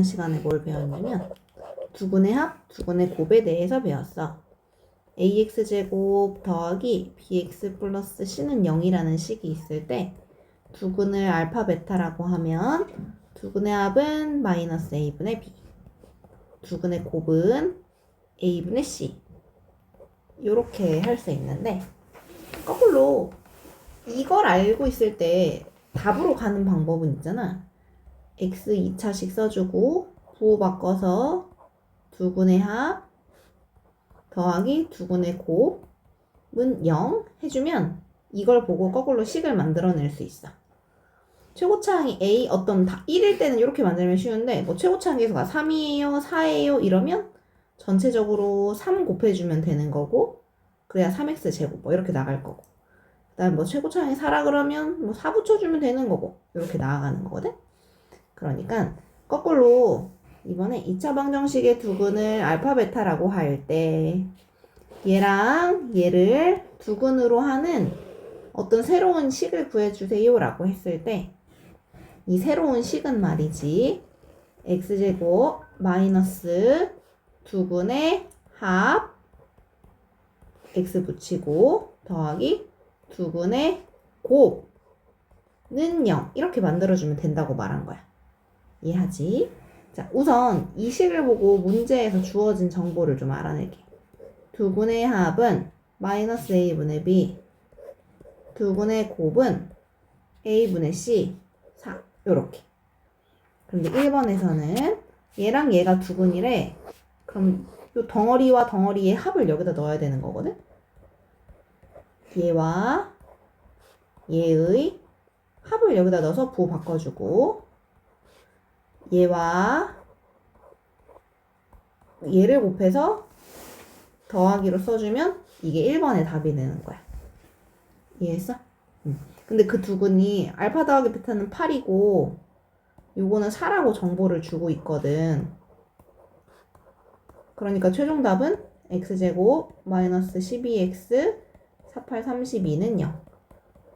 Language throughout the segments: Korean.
시간에 뭘 배웠냐면 두근의 합, 두근의 곱에 대해서 배웠어. ax제곱 더하기 bx 플러스 c는 0이라는 식이 있을 때 두근을 알파 베타라고 하면 두근의 합은 마이너스 a분의 b, 두근의 곱은 a분의 c 이렇게 할 수 있는데 거꾸로 이걸 알고 있을 때 답으로 가는 방법은 있잖아. x 2차식 써주고 부호 바꿔서 두근의 합 더하기 두근의 곱은 0 해주면 이걸 보고 거꾸로 식을 만들어낼 수 있어. 최고차항이 a 어떤 1일 때는 이렇게 만들면 쉬운데 뭐 최고차항 계수가 3이에요 4예요 이러면 전체적으로 3 곱해주면 되는 거고 그래야 3x 제곱 뭐 이렇게 나갈 거고 그 다음에 뭐 최고차항이 4라 그러면 뭐 4 붙여주면 되는 거고 이렇게 나아가는 거거든. 그러니까 거꾸로 이번에 2차 방정식의 두근을 알파 베타라고 할 때 얘랑 얘를 두근으로 하는 어떤 새로운 식을 구해주세요 라고 했을 때 이 새로운 식은 말이지 x제곱 마이너스 두근의 합 x 붙이고 더하기 두근의 곱는 0 이렇게 만들어주면 된다고 말한 거야. 이해하지? 자, 우선 이 식을 보고 문제에서 주어진 정보를 좀 알아낼게. 두근의 합은 마이너스 a분의 b, 두근의 곱은 a분의 c, 4 요렇게. 그런데 1번에서는 얘랑 얘가 두근이래. 그럼 요 덩어리와 덩어리의 합을 여기다 넣어야 되는 거거든? 얘와 얘의 합을 여기다 넣어서 부호 바꿔주고 얘와 얘를 곱해서 더하기로 써주면 이게 1번의 답이 되는 거야. 이해했어? 근데 그 두근이 알파 더하기 베타는 8이고 요거는 4라고 정보를 주고 있거든. 그러니까 최종 답은 x제곱 마이너스 12x 48 32는 0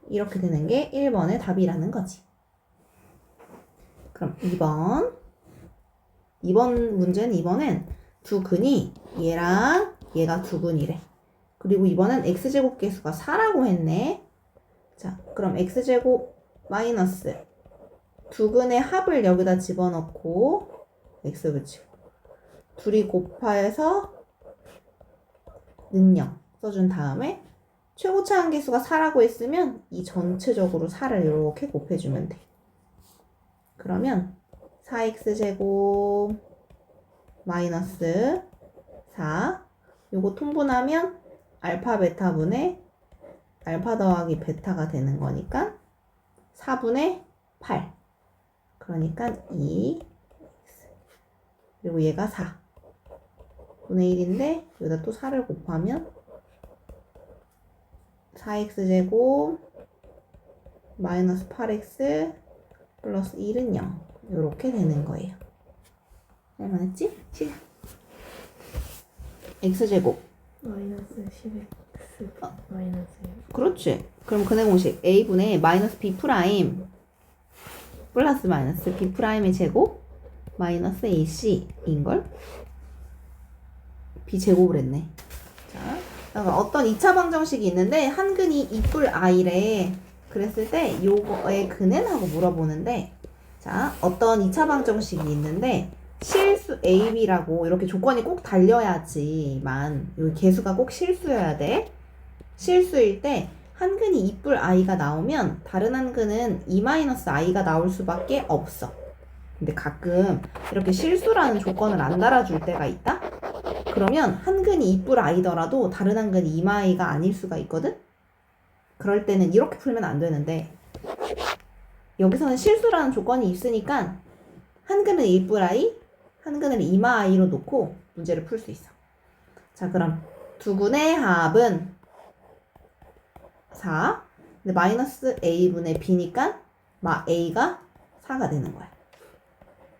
이렇게 되는 게 1번의 답이라는 거지. 그럼 2번 문제는 이번엔 두근이 얘랑 얘가 두근이래. 그리고 이번엔 x제곱 계수가 4라고 했네. 자, 그럼 x제곱 마이너스 두근의 합을 여기다 집어넣고 x 붙이고 둘이 곱해서 는 0 써준 다음에 최고차항 계수가 4라고 했으면 이 전체적으로 4를 이렇게 곱해주면 돼. 그러면 4x제곱 마이너스 4 요거 통분하면 알파 베타분의 알파 더하기 베타가 되는 거니까 4분의 8 그러니까 2 그리고 얘가 4 분의 1인데 여기다 또 4를 곱하면 4x제곱 마이너스 8x 플러스 1은 0 이렇게 되는 거예요. 할만했지? 시작. x제곱 마이너스 10x 마이너스 1. 그렇지. 그럼 근해 공식 a분의 마이너스 b 프라임 플러스 마이너스 b 프라임의 제곱 마이너스 ac인걸? b 제곱을 했네. 자, 그러니까 어떤 2차 방정식이 있는데 한 근이 이뿔 i래. 그랬을 때 요거의 근은 하고 물어보는데 자, 어떤 2차 방정식이 있는데 실수 AB라고 이렇게 조건이 꼭 달려야지만 이 개수가 꼭 실수여야 돼. 실수일 때 한 근이 이뿔 i가 나오면 다른 한 근은 2-i가 나올 수밖에 없어. 근데 가끔 이렇게 실수라는 조건을 안 달아줄 때가 있다? 그러면 한 근이 이뿔 i더라도 다른 한 근이 2-i가 아닐 수가 있거든? 그럴 때는 이렇게 풀면 안 되는데 여기서는 실수라는 조건이 있으니까 한 근은 1뿔 i, 한 근을 2-i로 놓고 문제를 풀 수 있어. 자, 그럼 두근의 합은 4. 근데 마이너스 a분의 b니까 a가 4가 되는 거야.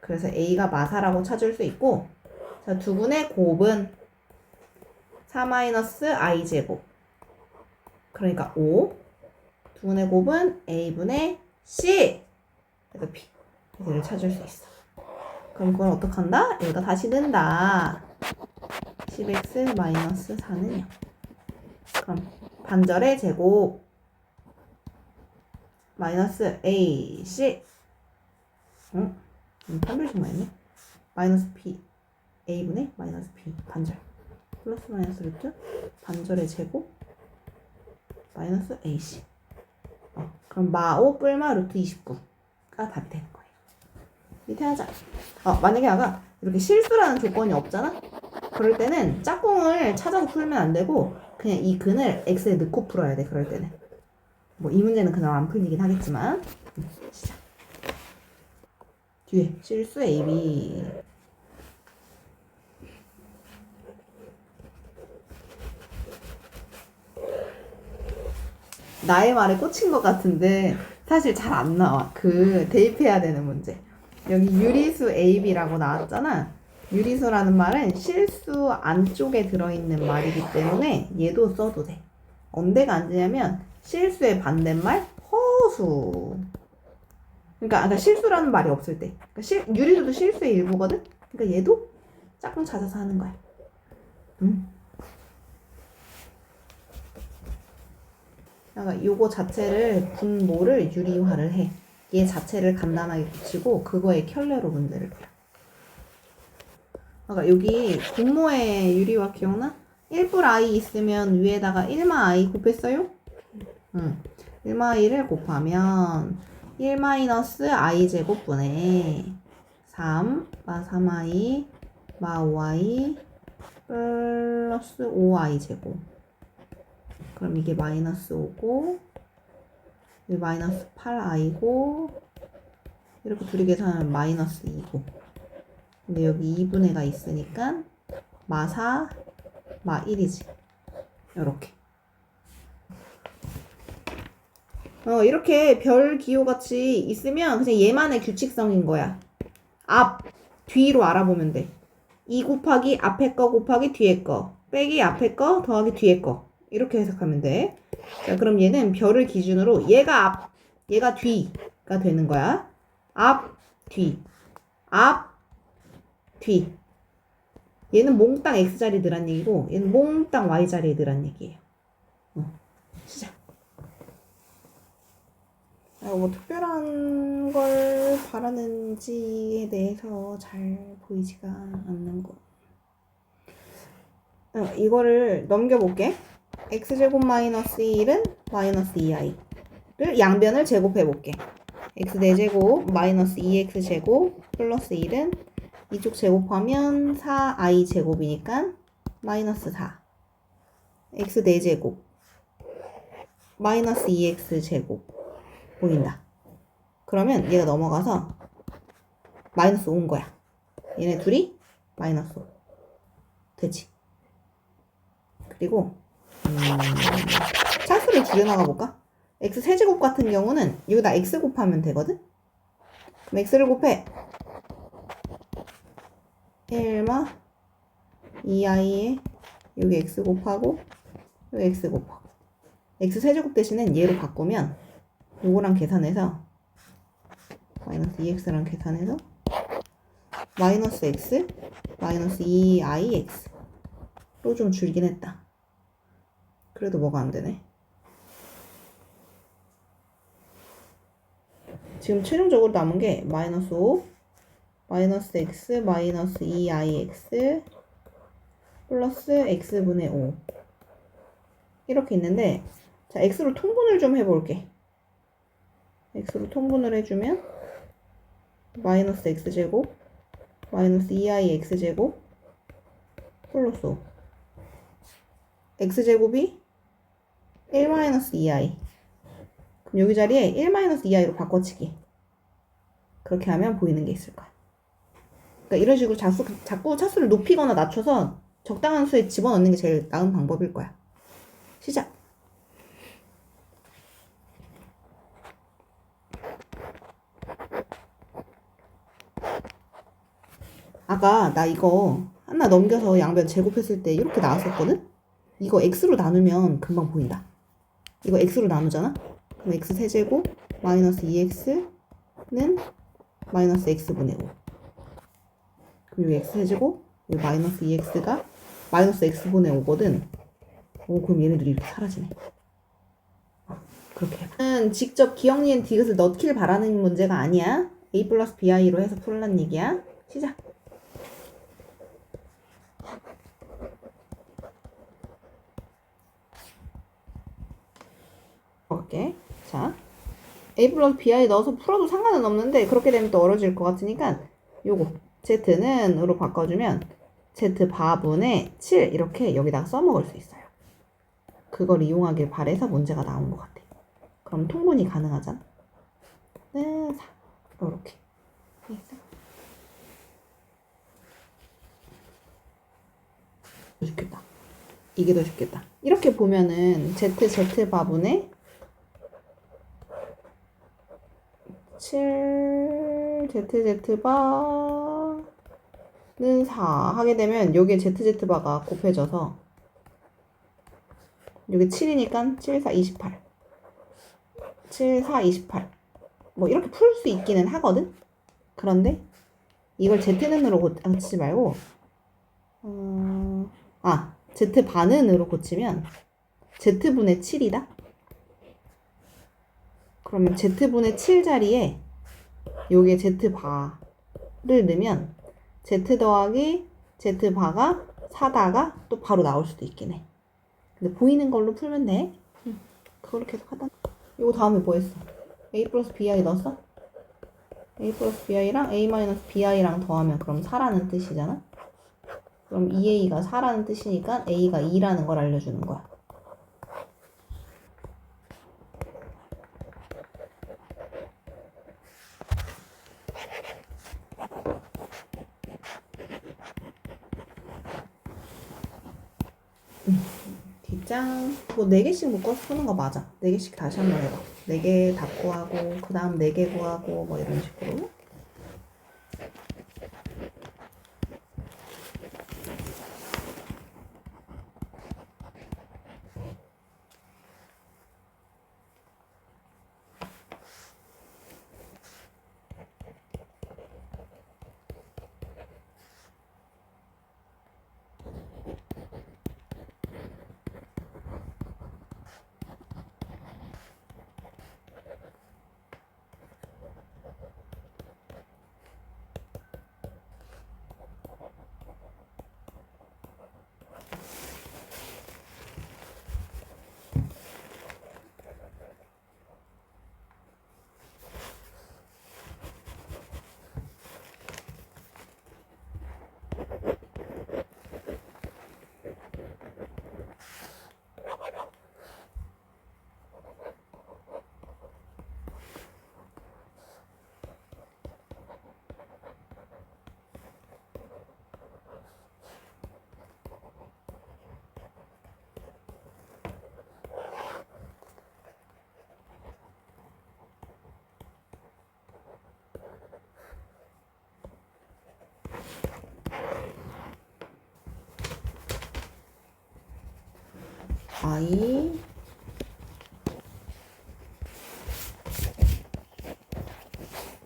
그래서 a가 마사라고 찾을 수 있고 자, 두근의 곱은 4-i 제곱 그러니까 5. 두근의 곱은 a분의 c 그래서 b. 얘를 찾을 수 있어. 그럼 그걸 어떡한다? 여기다 다시 넣는다. 10x 마이너스 4는 0. 그럼 반절의 제곱 마이너스 ac 판별식만 했네. 마이너스 p a분의 마이너스 b 반절 플러스 마이너스 루트 반절의 제곱 마이너스 ac. 그럼 마5 뿔마 루트 29가 답이 되는 거예요. 밑에 하자. 만약에 아까 이렇게 실수라는 조건이 없잖아? 그럴 때는 짝꿍을 찾아서 풀면 안 되고 그냥 이 근을 x에 넣고 풀어야 돼. 그럴 때는 뭐 이 문제는 그나마 안 풀리긴 하겠지만 시작. 뒤에 실수 AB. 나의 말에 꽂힌 것 같은데 사실 잘 안 나와. 그 대입해야 되는 문제. 여기 유리수 AB라고 나왔잖아. 유리수라는 말은 실수 안쪽에 들어있는 말이기 때문에 얘도 써도 돼. 언제가 안 되냐면 실수의 반대말 허수. 그러니까 아까 실수라는 말이 없을 때. 그러니까 유리수도 실수의 일부거든. 그러니까 얘도 짝꿍 찾아서 하는 거야. 그러니까 요거 자체를 분모를 유리화를 해. 얘 자체를 간단하게 붙이고 그거에 켤레로 문제를 풀어. 그러니까 여기 분모의 유리화 기억나? 1불 i 있으면 위에다가 1마 i 곱했어요? 1마 i를 곱하면 1 마이너스 i 제곱분의 3 마 3i 마 5i 플러스 5i 제곱. 그럼 이게 마이너스 5고 여기 마이너스 8i고 이렇게 둘이 계산하면 마이너스 2고 근데 여기 2분의가 있으니까 마 4, 마 1이지. 요렇게 이렇게 별 기호같이 있으면 그냥 얘만의 규칙성인 거야. 앞, 뒤로 알아보면 돼. 2 곱하기 앞에 거 곱하기 뒤에 거 빼기 앞에 거 더하기 뒤에 거 이렇게 해석하면 돼. 자, 그럼 얘는 별을 기준으로 얘가 앞, 얘가 뒤가 되는 거야. 앞, 뒤, 앞, 뒤. 얘는 몽땅 x자리에 넣으란 얘기고 얘는 몽땅 y자리에 넣으란 얘기예요. 시작. 뭐 특별한 걸 바라는지에 대해서 잘 보이지가 않는 거. 이거를 넘겨볼게. x제곱 마이너스 1은 마이너스 2i를 양변을 제곱해볼게. x 4제곱 마이너스 2x제곱 플러스 1은 이쪽 제곱하면 4i 제곱이니까 마이너스 4 x 4제곱 마이너스 2x 제곱 보인다. 그러면 얘가 넘어가서 마이너스 5인 거야. 얘네 둘이 마이너스 5 되지. 그리고 차수를 줄여나가 볼까? x 세제곱 같은 경우는 여기다 x 곱하면 되거든? 그럼 x를 곱해 1마 2i에 여기 x 곱하고 여기 x 곱하고 x 세제곱 대신엔 얘로 바꾸면 요거랑 계산해서 마이너스 2x랑 계산해서 마이너스 x 마이너스 2ix로 좀 줄긴 했다. 그래도 뭐가 안 되네. 지금 최종적으로 남은 게 마이너스 5 마이너스 x 마이너스 2ix 플러스 x분의 5 이렇게 있는데 자 x로 통분을 좀 해볼게. x로 통분을 해주면 마이너스 x제곱 마이너스 2ix제곱 플러스 5 x제곱이 1 마이너스 2i 그럼 여기 자리에 1 마이너스 2i로 바꿔치기 그렇게 하면 보이는 게 있을 거야. 그러니까 이런 식으로 자꾸 차수를 높이거나 낮춰서 적당한 수에 집어넣는 게 제일 나은 방법일 거야. 시작. 아까 나 이거 하나 넘겨서 양변 제곱했을 때 이렇게 나왔었거든? 이거 x로 나누면 금방 보인다. 이거 x로 나누잖아? 그럼 x 세제곱 마이너스 2x는 마이너스 x분의 5 그럼 여기 x 세제곱 여기 마이너스 2x가 마이너스 x분의 5거든. 오, 그럼 얘네들이 이렇게 사라지네. 그렇게 해봐. 직접 기억니은 디귿을 넣기를 바라는 문제가 아니야. a 플러스 bi로 해서 풀란 얘기야. 시작. 볼게. 자, a 플러스 bi 넣어서 풀어도 상관은 없는데 그렇게 되면 또 어려질 것 같으니까 요거 z는 으로 바꿔주면 z 바분의 7 이렇게 여기다가 써먹을 수 있어요. 그걸 이용하길 바래서 문제가 나온 것 같아. 그럼 통분이 가능하잖아. 네, 4 이렇게 있어. 더 쉽겠다. 이게 더 쉽겠다. 이렇게 보면은 z 바분의 7 z바는 4 하게 되면 여기에 z바가 곱해져서 여기 7이니까 7, 4, 28 7, 4, 28 뭐 이렇게 풀 수 있기는 하거든? 그런데 이걸 z는으로 고치지 말고 z반은으로 고치면 z분의 7이다? 그러면 z분의 7 자리에 요게 z바를 넣으면 z 더하기 z바가 4다가 또 바로 나올 수도 있긴 해. 근데 보이는 걸로 풀면 돼. 그걸로 계속 하다. 이거 다음에 뭐 했어? a 플러스 bi 넣었어? a 플러스 bi랑 a 마이너스 bi랑 더하면 그럼 4라는 뜻이잖아? 그럼 2a가 4라는 뜻이니까 a가 2라는 걸 알려주는 거야. 뒷장 뭐 4개씩 묶어서 푸는 거 맞아. 4개씩 다시 한번 해봐. 4개 다 구하고 그 다음 4개 구하고 뭐 이런 식으로. I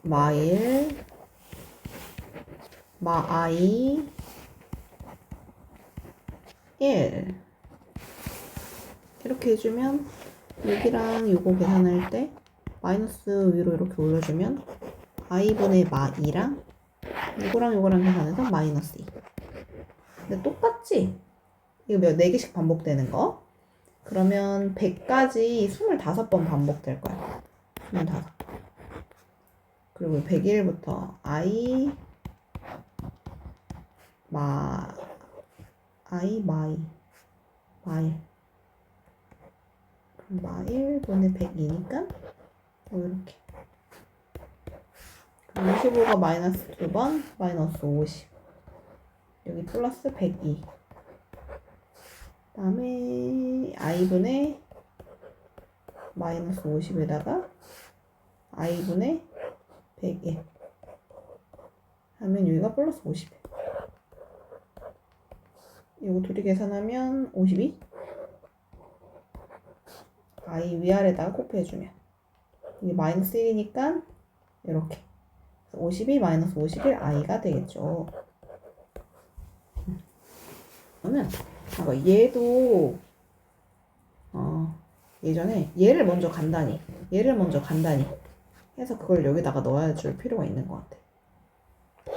마일 마I 1 이렇게 해주면 여기랑 요거 계산할 때 마이너스 위로 이렇게 올려주면 i분의 마2랑 요거랑 계산해서 마이너스 2. 근데 똑같지? 이거 4개씩 반복되는 거? 그러면 100까지 25번 반복될 거야. 25. 그리고 101부터 i 마이 그럼 마1분의 100이니까 이렇게. 그럼 25가 마이너스 2번 마이너스 50 여기 플러스 102 다음에 i분의 마이너스 50에다가 i분의 101 하면 여기가 플러스 50 이거 둘이 계산하면 52 i 위아래다가 곱해주면 이게 마이너스 1이니까 이렇게 52 마이너스 51 i가 되겠죠. 그러면 얘도 예전에 얘를 먼저 간단히 해서 그걸 여기다가 넣어줄 필요가 있는 것 같아.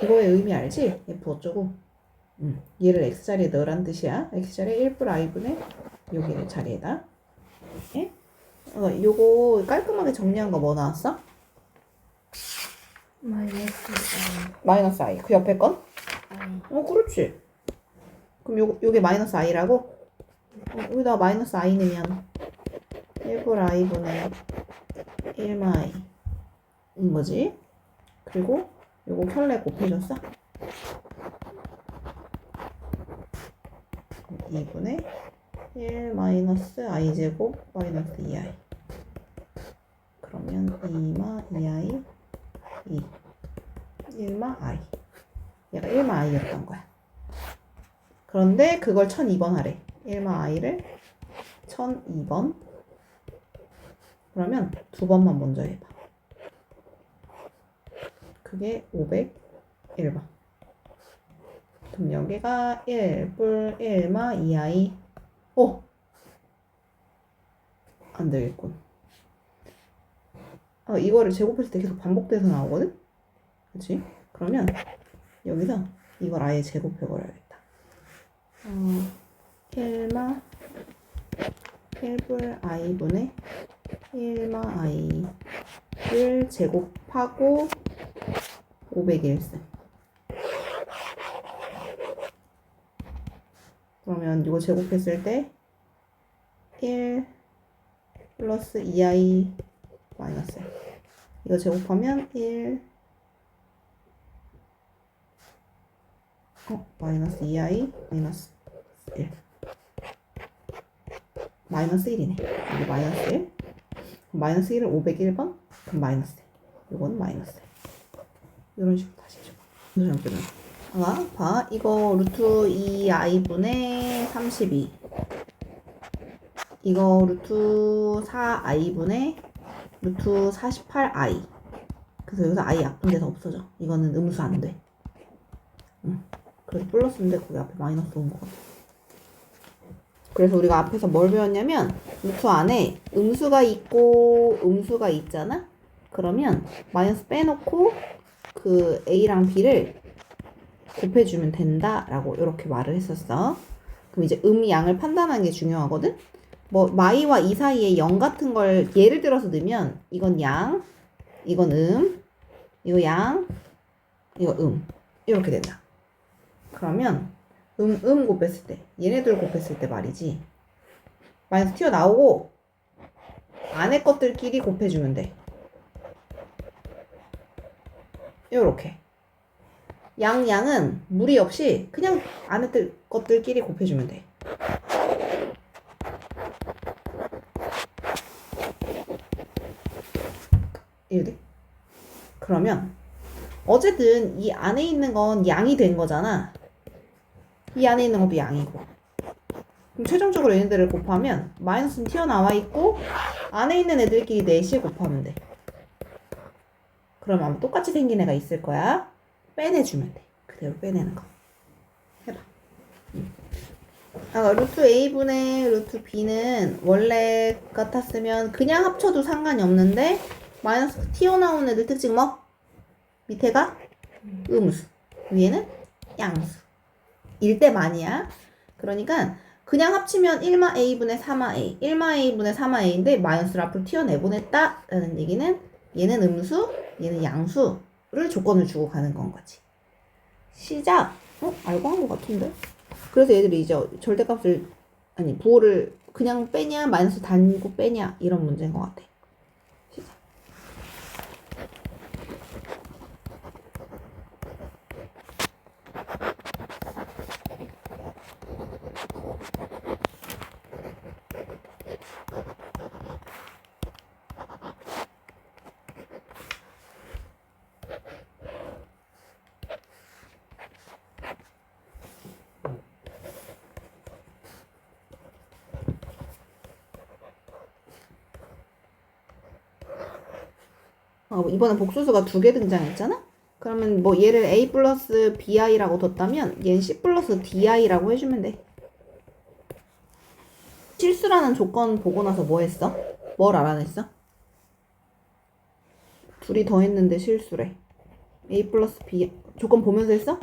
이거의 의미 알지? F 어쩌고 얘를 x자리에 넣으란 뜻이야. x자리에 1불 i분의 여기 자리에다. 예? 요거 깔끔하게 정리한 거 뭐 나왔어? 마이너스 i. 그 옆에 건? 그렇지. 그럼 요게 마이너스 i라고? 여기다가 마이너스 i 넣으면 1불 i분의 1마 i 인 거지. 그리고 요거 켤레 곱해줬어? 2분의 1 마이너스 i 제곱 마이너스 2i. 그러면 2마 2i 2 1마 i. 얘가 1마 i였던 거야. 그런데 그걸 1002번 하래. 1마 i를 1002번. 그러면 두 번만 먼저 해봐. 그게 501번. 그럼 여기가 1뿔 1마 2i. 안 되겠군. 이거를 제곱했을 때 계속 반복돼서 나오거든? 그치? 그러면 여기서 이걸 아예 제곱해버려야겠다. 1마 1불 i분의 1마 i를 제곱하고 501씀. 그러면 이거 제곱했을 때 1 플러스 2i 마이너스 이거 제곱하면 1 마이너스 2i 마이너스 1 마이너스 1이네. 여기 마이너스 1 마이너스 1을 501번 그럼 마이너스 1 이거는 마이너스 1 이런 식으로 다시 해줘. 봐. 이거 루트 2i분의 32 이거 루트 4i분의 루트 48i. 그래서 여기서 i 약분돼서 없어져. 이거는 음수 안 돼. 그래서 플러스인데 거기 앞에 마이너스 온 것 같아. 그래서 우리가 앞에서 뭘 배웠냐면 루트 안에 음수가 있고 음수가 있잖아? 그러면 마이너스 빼놓고 그 a랑 b를 곱해주면 된다라고 이렇게 말을 했었어. 그럼 이제 양을 판단하는 게 중요하거든? 뭐 마이와 이 사이에 0 같은 걸 예를 들어서 넣으면 이건 양, 이건 이거 양, 이거 이렇게 된다. 그러면 곱했을 때 얘네들 곱했을 때 말이지 마이너스 튀어나오고 안에 것들끼리 곱해주면 돼. 요렇게 양은 무리 없이 그냥 안에 것들끼리 곱해주면 돼. 이래. 그러면 어쨌든 이 안에 있는 건 양이 된 거잖아. 이 안에 있는 것도 양이고. 그럼 최종적으로 얘네들을 곱하면 마이너스는 튀어나와 있고 안에 있는 애들끼리 넷이 곱하면 돼. 그럼 아마 똑같이 생긴 애가 있을 거야. 빼내주면 돼. 그대로 빼내는 거. 해봐. 루트 a분의 루트 b는 원래 같았으면 그냥 합쳐도 상관이 없는데 마이너스 튀어나온 애들 특징 뭐? 밑에가 음수, 위에는 양수. 일 때만이야. 그러니까 그냥 합치면 1마 a분의 3마 a, 1마 a분의 3마 a인데 마이너스를 앞으로 튀어내보냈다 라는 얘기는 얘는 음수, 얘는 양수를 조건을 주고 가는 건 거지. 시작! 알고 한 것 같은데? 그래서 얘들이 이제 절대값을 부호를 그냥 빼냐 마이너스 단고 빼냐 이런 문제인 것 같아. 시작. 이번에 복수수가 2개 등장했잖아? 그러면 뭐 얘를 a 플러스 bi라고 뒀다면 얘는 c 플러스 di라고 해주면 돼. 실수라는 조건 보고 나서 뭐 했어? 뭘 알아냈어? 둘이 더했는데 실수래. A 플러스 B 조건 보면서 했어?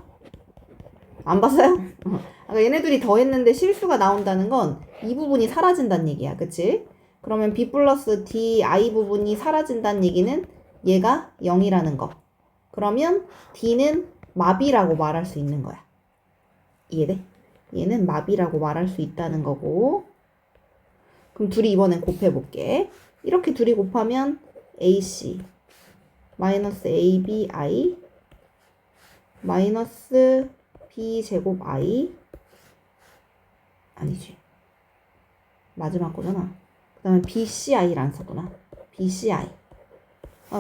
안 봤어요? 그러니까 얘네들이 더했는데 실수가 나온다는 건 이 부분이 사라진다는 얘기야. 그치? 그러면 B 플러스 D I 부분이 사라진다는 얘기는 얘가 0이라는 거. 그러면 D는 마비라고 말할 수 있는 거야. 이해돼? 얘는 마비라고 말할 수 있다는 거고. 그럼 둘이 이번엔 곱해볼게. 이렇게 둘이 곱하면 AC 마이너스 ABI 마이너스 B제곱 I 아니지. 마지막 거잖아. 그 다음에 BCI란 썼구나. BCI.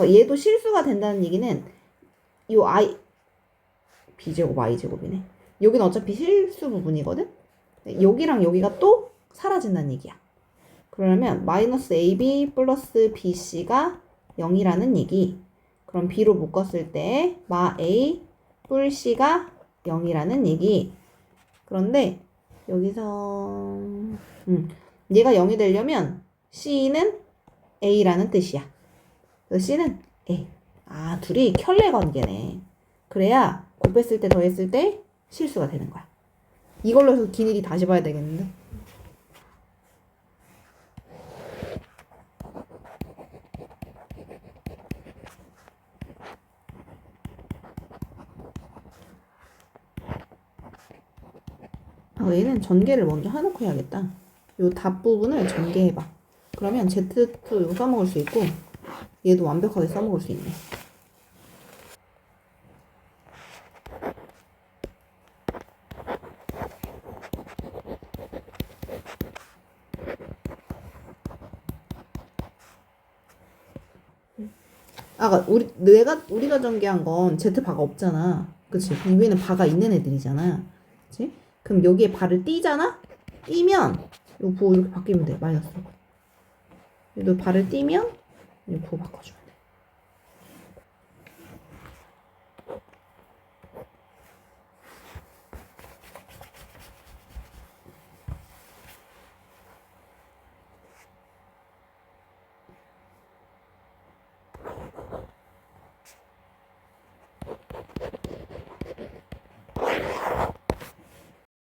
얘도 실수가 된다는 얘기는 요 I B제곱 I제곱이네. 여기는 어차피 실수 부분이거든. 여기랑 여기가 또 사라진다는 얘기야. 그러면 마이너스 AB 플러스 BC가 0이라는 얘기. 그럼 B로 묶었을 때 마 A 뿔 C가 0이라는 얘기. 그런데 여기서 얘가 0이 되려면 C는 A라는 뜻이야. 그래서 C는 A. 아, 둘이 켤레 관계네. 그래야 곱했을 때 더했을 때 실수가 되는 거야. 이걸로 해서 길이 다시 봐야 되겠는데. 얘는 전개를 먼저 해놓고 해야겠다. 요 답 부분을 전개해봐. 그러면 Z2 이거 써먹을 수 있고 얘도 완벽하게 써먹을 수 있네. 우리가 전개한 건 Z 바가 없잖아. 그치? 이 위에는 바가 있는 애들이잖아. 그치? 그럼 여기에 바를 띄잖아? 띄면 요 보 이렇게 바뀌면 돼. 마이너스. 너 바를 띄면 이 보 바꿔줘.